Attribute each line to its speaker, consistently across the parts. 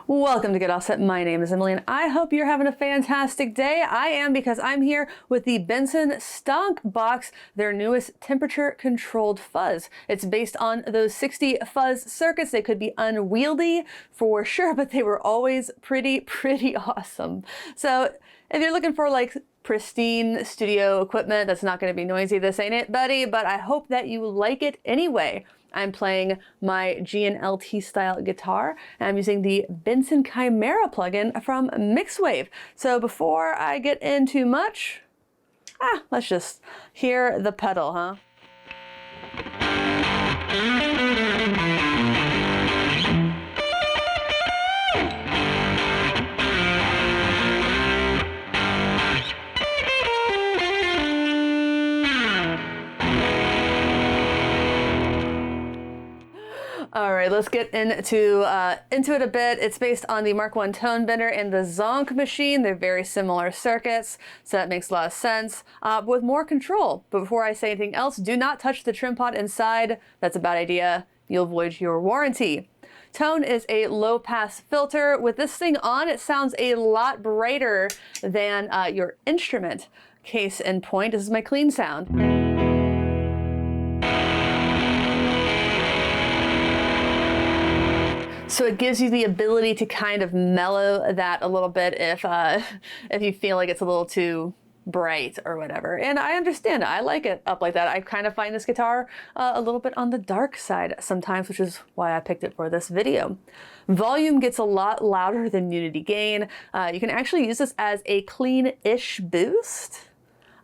Speaker 1: Welcome to Get Offset. My name is Emily and I hope you're having a fantastic day. I am, because I'm here with the Benson Stonk box, their newest temperature controlled fuzz. It's based on those 60 fuzz circuits. They could be unwieldy for sure, but they were always pretty awesome. So if you're looking for like pristine studio equipment that's not going to be noisy, this ain't it, buddy, but I hope that you like it anyway. I'm playing my GNLT style guitar, and I'm using the Benson Chimera plugin from Mixwave. So before I get into much, let's just hear the pedal, huh? All right, let's get into it a bit. It's based on the MK1 Tonebender and the Zonk Machine. They're very similar circuits, so that makes a lot of sense, with more control. But before I say anything else, do not touch the trim pot inside. That's a bad idea. You'll void your warranty. Tone is a low-pass filter. With this thing on, it sounds a lot brighter than your instrument. Case in point, this is my clean sound. So it gives you the ability to kind of mellow that a little bit if you feel like it's a little too bright or whatever. And I understand it. I like it up like that. I kind of find this guitar a little bit on the dark side sometimes, which is why I picked it for this video. Volume gets a lot louder than unity gain. You can actually use this as a clean-ish boost.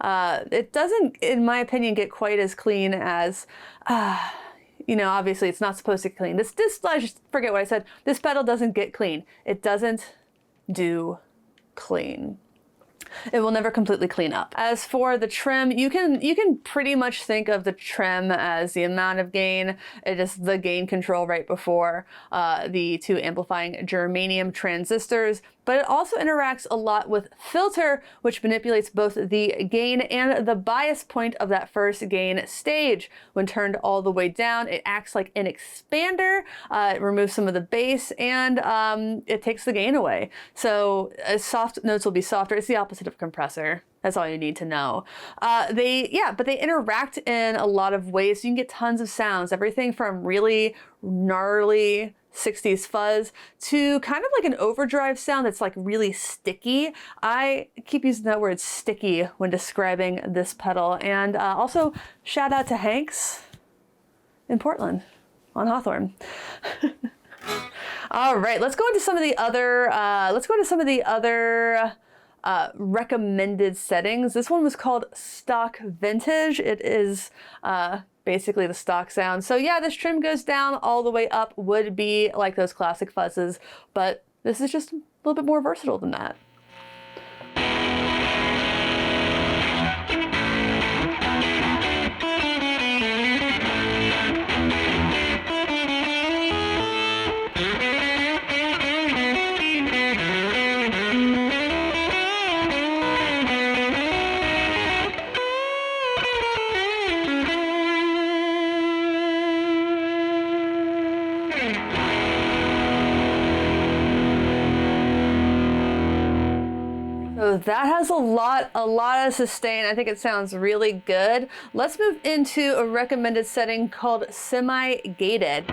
Speaker 1: It doesn't, in my opinion, get quite as clean as you know, obviously it's not supposed to get clean. This I just forget what I said. This pedal doesn't get clean. It doesn't do clean. It will never completely clean up. As for the trim, you can pretty much think of the trim as the amount of gain. It is the gain control right before the two amplifying germanium transistors. But it also interacts a lot with filter, which manipulates both the gain and the bias point of that first gain stage. When turned all the way down, it acts like an expander. It removes some of the bass and it takes the gain away. So soft notes will be softer. It's the opposite of compressor. That's all you need to know. But they interact in a lot of ways. You can get tons of sounds, everything from really gnarly 60s fuzz to kind of like an overdrive sound that's like really sticky. I keep using that word sticky when describing this pedal. And also shout out to Hanks in Portland on Hawthorne. All right, let's go into some of the other recommended settings. This one was called Stock Vintage. It is basically the stock sound. So yeah, this trim goes down all the way up, would be like those classic fuzzes, but this is just a little bit more versatile than that. So that has a lot of sustain. I think it sounds really good. Let's move into a recommended setting called semi-gated.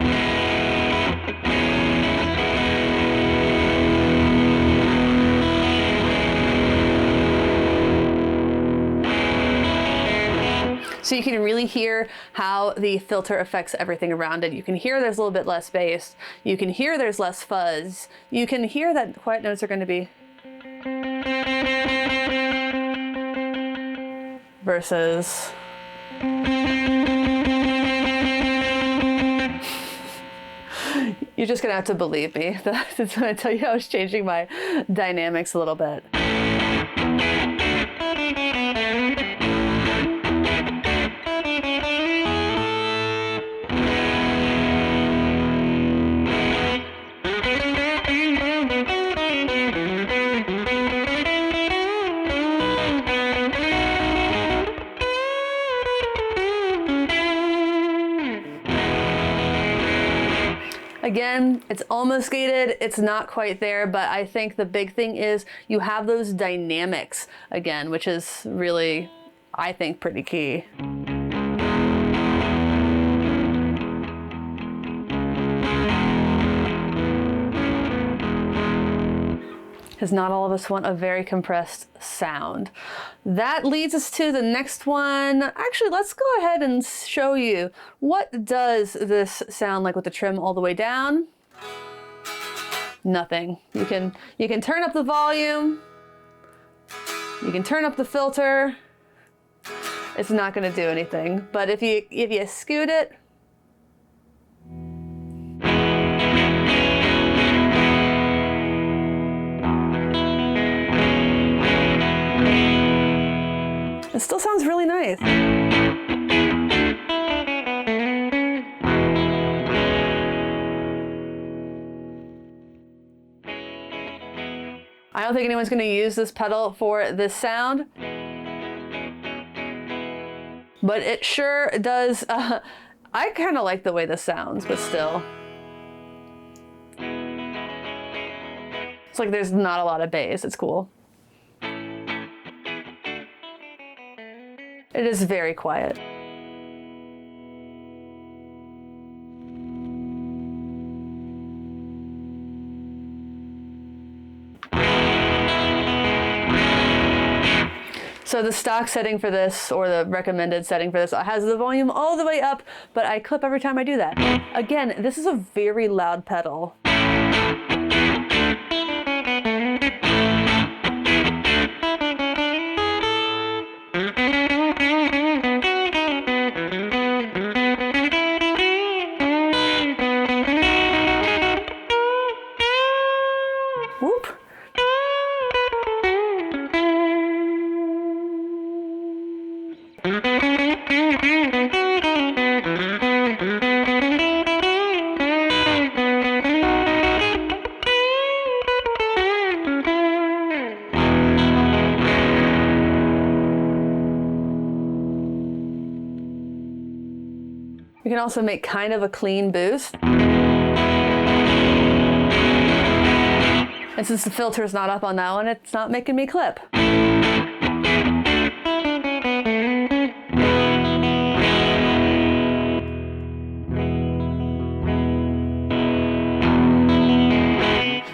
Speaker 1: So you can really hear how the filter affects everything around it. You can hear there's a little bit less bass. You can hear there's less fuzz. You can hear that quiet notes are going to be versus you're just gonna have to believe me. That's when I tell you I was changing my dynamics a little bit. Again, it's almost gated. It's not quite there, but I think the big thing is you have those dynamics again, which is really, I think, pretty key. Because not all of us want a very compressed sound. That leads us to the next one. Actually, let's go ahead and show you what does this sound like with the trim all the way down. Nothing. You can turn up the volume. You can turn up the filter. It's not going to do anything. But if you scoot it, it still sounds really nice. I don't think anyone's going to use this pedal for this sound, but it sure does. I kind of like the way this sounds, but still. It's like there's not a lot of bass. It's cool. It is very quiet. So the stock setting for this, or the recommended setting for this, has the volume all the way up, but I clip every time I do that. Again, this is a very loud pedal. Whoop. You can also make kind of a clean boost. And since the filter is not up on that one, it's not making me clip.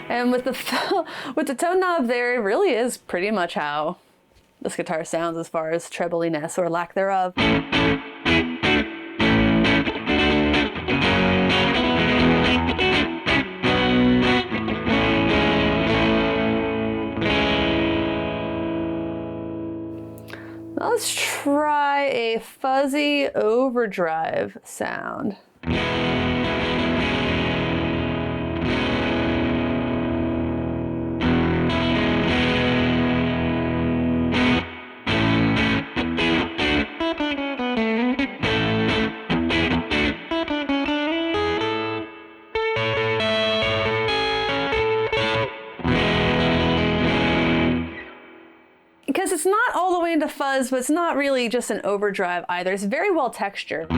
Speaker 1: And with the tone knob there, it really is pretty much how this guitar sounds as far as trebliness or lack thereof. Let's try a fuzzy overdrive sound. Because it's not all the way into fuzz, but it's not really just an overdrive either. It's very well textured.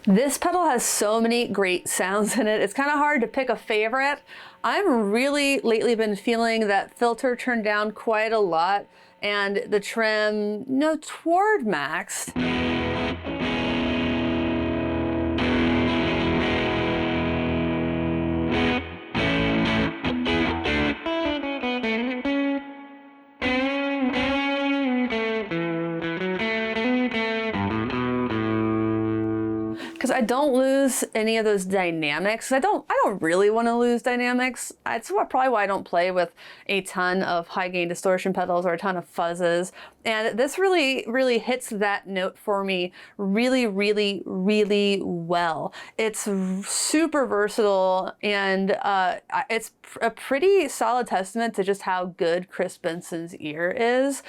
Speaker 1: This pedal has so many great sounds in it. It's kind of hard to pick a favorite. I've really lately been feeling that filter turned down quite a lot and the trim, toward maxed. I don't lose any of those dynamics. I don't really want to lose dynamics. It's probably why I don't play with a ton of high gain distortion pedals or a ton of fuzzes. And this really hits that note for me really well. It's super versatile, and it's a pretty solid testament to just how good Chris Benson's ear is.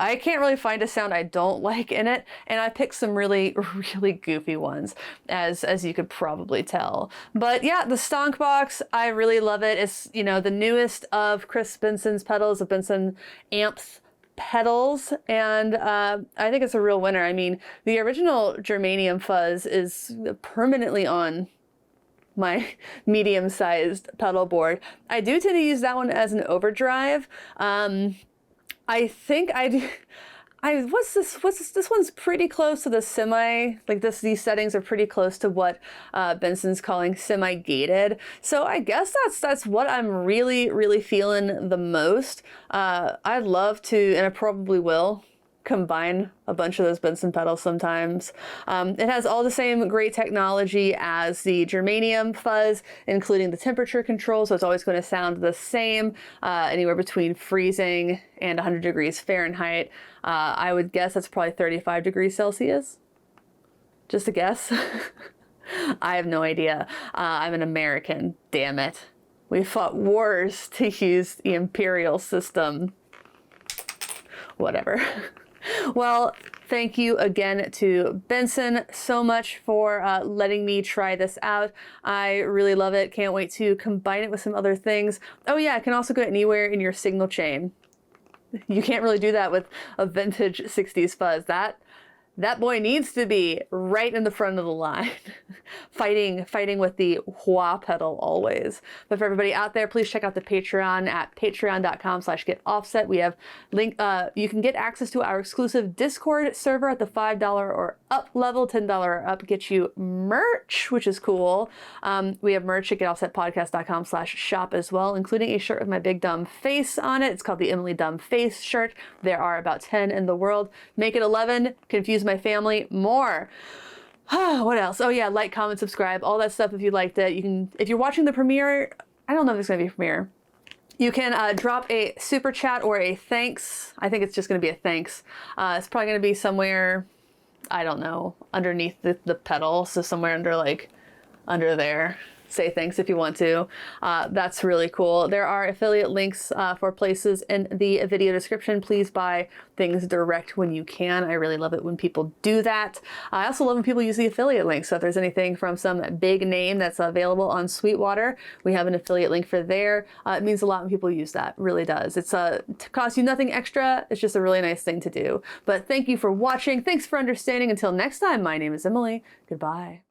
Speaker 1: I can't really find a sound I don't like in it, and I picked some really goofy ones, as you could probably tell. But yeah, the Stonk box, I really love it. It's, you know, the newest of Chris Benson's pedals, of Benson amps pedals, and I think it's a real winner. I mean, the original germanium fuzz is permanently on my medium-sized pedal board. I do tend to use that one as an overdrive. I think what's this? This one's pretty close to the semi, like these settings are pretty close to what Benson's calling semi-gated. So I guess that's what I'm really feeling the most. I'd love to, and I probably will, combine a bunch of those Benson pedals sometimes. It has all the same great technology as the germanium fuzz, including the temperature control, so it's always going to sound the same, anywhere between freezing and 100 degrees Fahrenheit. I would guess that's probably 35 degrees Celsius. Just a guess. I have no idea. I'm an American, damn it. We fought wars to use the imperial system. Whatever. Well, thank you again to Benson so much for letting me try this out. I really love it. Can't wait to combine it with some other things. Oh yeah, it can also go anywhere in your signal chain. You can't really do that with a vintage 60s fuzz. That boy needs to be right in the front of the line, fighting with the wah pedal always. But for everybody out there, please check out the Patreon at patreon.com/getoffset. We have you can get access to our exclusive Discord server at the $5 or up level. $10 or up gets you merch, which is cool. We have merch at getoffsetpodcast.com/shop as well, including a shirt with my big dumb face on it. It's called the Emily Dumb Face shirt. There are about 10 in the world. Make it 11. Confuse my family more. What else? Oh yeah, like, comment, subscribe, all that stuff if you liked it. You can, if you're watching the premiere, I don't know if there's gonna be a premiere. You can drop a super chat or a thanks. I think it's just gonna be a thanks. It's probably gonna be somewhere, I don't know, underneath the pedal. So somewhere under there. Say thanks if you want to. That's really cool. There are affiliate links for places in the video description. Please buy things direct when you can. I really love it when people do that. I also love when people use the affiliate link. So if there's anything from some big name that's available on Sweetwater, we have an affiliate link for there. It means a lot when people use that. It really does. It costs you nothing extra. It's just a really nice thing to do. But thank you for watching. Thanks for understanding. Until next time, my name is Emily. Goodbye.